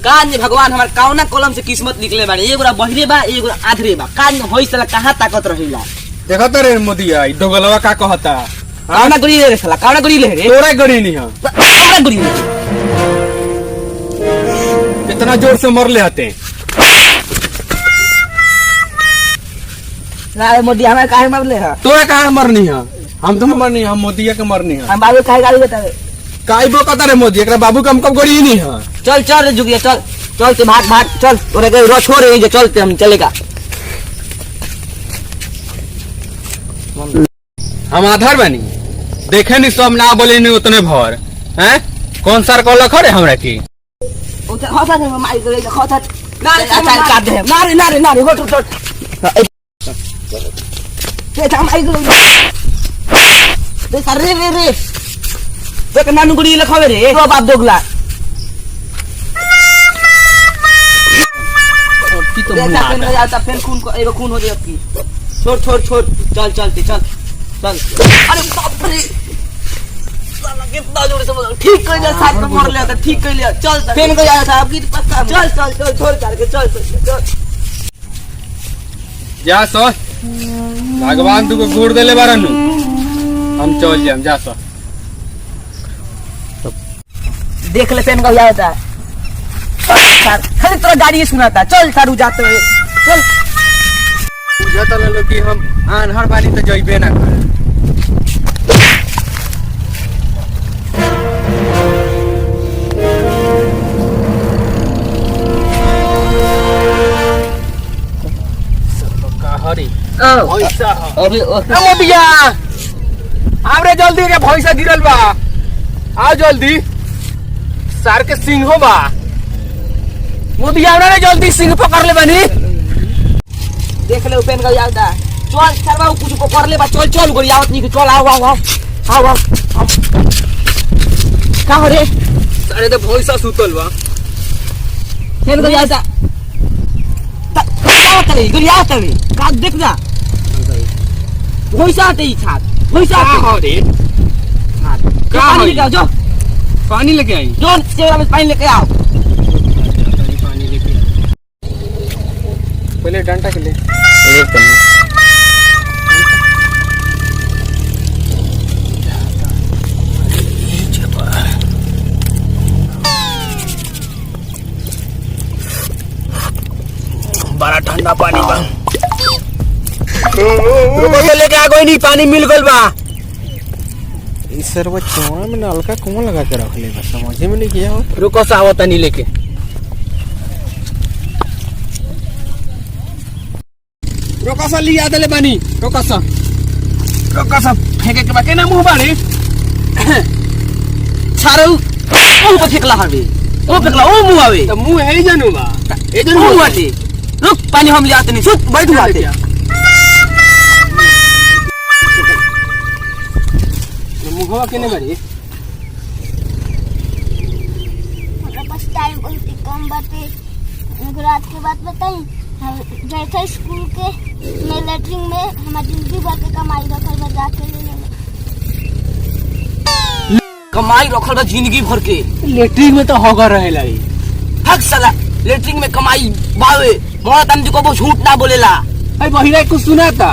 कान में भगवान हमार कौना कलम से किस्मत निकले बाड़े। एगोरा बहिरे बा एगोरा आधरे बा। कान में होई साला कहां ताकत रहिला। देखत रे मोदिया ई दोगलवा का कहता। कौना गड़ी रे साला कौना गड़ी ले रे। तोरा गड़ी नहीं है। कौना गड़ी ले। इतना जोर से मरले हते। ना मोदी हमें काहे मारले है। तोरा काहे मरनी है। हम तो मरनी हम मोदिया के मरनी है। हम बाबू काहे गाली बतावे। काई बो कहता रे मोदी एकरा बाबू कम कम गड़ी नहीं है। चल चल रे जुगिया चल चल ते भाग भाग चल तोरे के रो छोड़ रे चलते हम चलेगा। हम आधार बनी देखे नहीं सब ना बोले नहीं उतने भर हैं कौन सर को लखड़े हमरा की उधर होता है माई करे होता ना काट दे ना रे होट होट ते हम आई गलो दे सर रे देख नानू गुड़ी लखावे रे तो बाप दोगला और की तो मुंह आ जाता फिर खून को एगो खून हो जाए की छोड़ चल चलते चल चल। अरे बाप रे साला कितना जोर से ठीक कर लिया साथ में मार लिया था ठीक कर लिया चल पेन को जाया था आपकी पक्का चल छोड़ करके चल जा सो भगवान तुको गुड़ देले बारनु हम चल जाम जा सो देख ले पेन को जाया था सर खाली तेरा गाड़ी सुनाता चल सारू जाते हुए चल बुझत लो कि हम आनहर बानी तो जइबे ना कर हरी भैंसा अभी मोदिया हमरे जल्दी के भैंसा गिरल बा आओ जल्दी सार के सिंह हो बा मोदिया ने जल्दी सिंह पकड़ ले बनी देख ले पेन का याद है चल सरवा कुछ को कर ले बा चल गोरी आवत नहीं चल आओ का हो रे सारे तो भैंसा सुतल बा पेन का याद है का करे गोरी आवत है का देख जा भैंसा आते ही छात भैंसा हो रे का पानी लेके आओ जो पानी लेके आई जो सेवा में पानी लेके आओ पानी लेके पहले डंडा के ले बड़ा ठंडा पानी बा लेके आ कोई नहीं पानी मिल गल बा इस सरवा चौड़ा में हल्का कौन लगा के रख ले बा समझ में नहीं किया हो रुको सा आवता नहीं लेके रोका सा लिया दले बानी रोका सा फेंके के बाके ना मुंह बाड़े छारो मुंह पे फेंकला हवे ओ फेंकला ओ मुंह आवे तो मुंह है ही जानू बा ए जन मुंह आते रुक पानी हम ले आते नहीं सुत बैठ आते मुंहवा केने बाड़ी हमरा पास टाइम बहुत कम बाटे रात के बात बताई गए थे स्कूल के मैं लेटरिन में हमारी जिंदगी भर के कमाई रखल बा जाके ले कमाई रखल बा जिंदगी भर के लेटरिन में तो होगा रहे लाई हक साला लेटरिन में कमाई बावे मोरा तंदी को वो झूठ ना बोलेला अरे बहिरा कुछ सुना था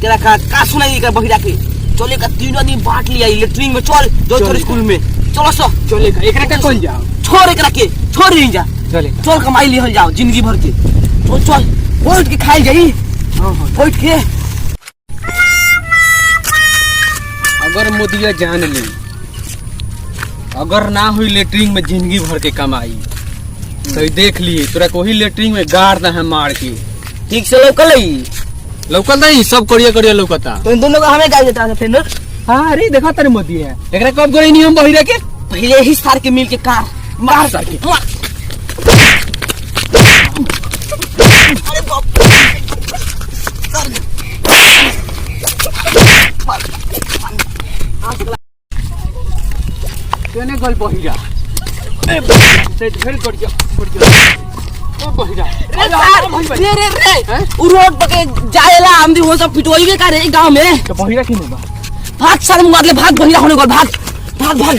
तेरा का सुनाई का बहिरा के चले का तीनों दिन बांट लिया लेटरिन में चल जो छोड़ स्कूल में चलो सो चलेगा एकरा का कौन जाओ छोड़ एकरा के छोड़ नहीं जा चलेगा चल कमाई लिहल जाओ जिंदगी भर के चल बैठ के खाई जाई बैठ के अगर मोदिया जान ली अगर ना हुई लेटरिन में जिंदगी भर के कमाई तो देख लिए तोरा को ही लेटरिन में गाड़ ना है मार के ठीक से लौकल नहीं सब करिया लौकता तो इन दोनों को हमें गाड़ी देता है फिर हाँ अरे देखा तेरे मोदी है एकरा कब गई नहीं हम बहिरा के पहले ही सार के मिल के कार मार सके अरे बाप केने गल बहिरा ए सेट फेल कर दिया ओ बहिरा रे उ रोड पके जाएला हम भी वो सब पिटोइबे का रे गांव में तो बहिरा किने बा भाग सारे मार ले भाग बहिरा होने को भाग भाग भाग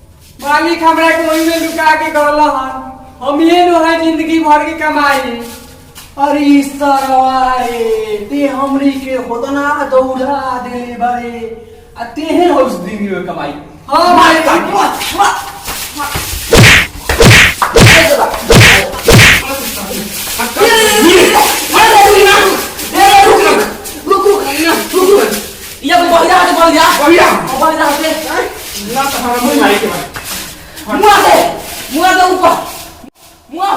मालिक हमरा के वही में लुका के करला हन हम ये नो है जिंदगी भर की कमाई। अरे सरवा रे ते हमरी के होदना दौड़ा देले बारे आ तेहे होस दिन में कमाई। हां भाई ये बोल जा ना तो हमारा मुंह मारे के बाद मुआ दे ऊपर मुआ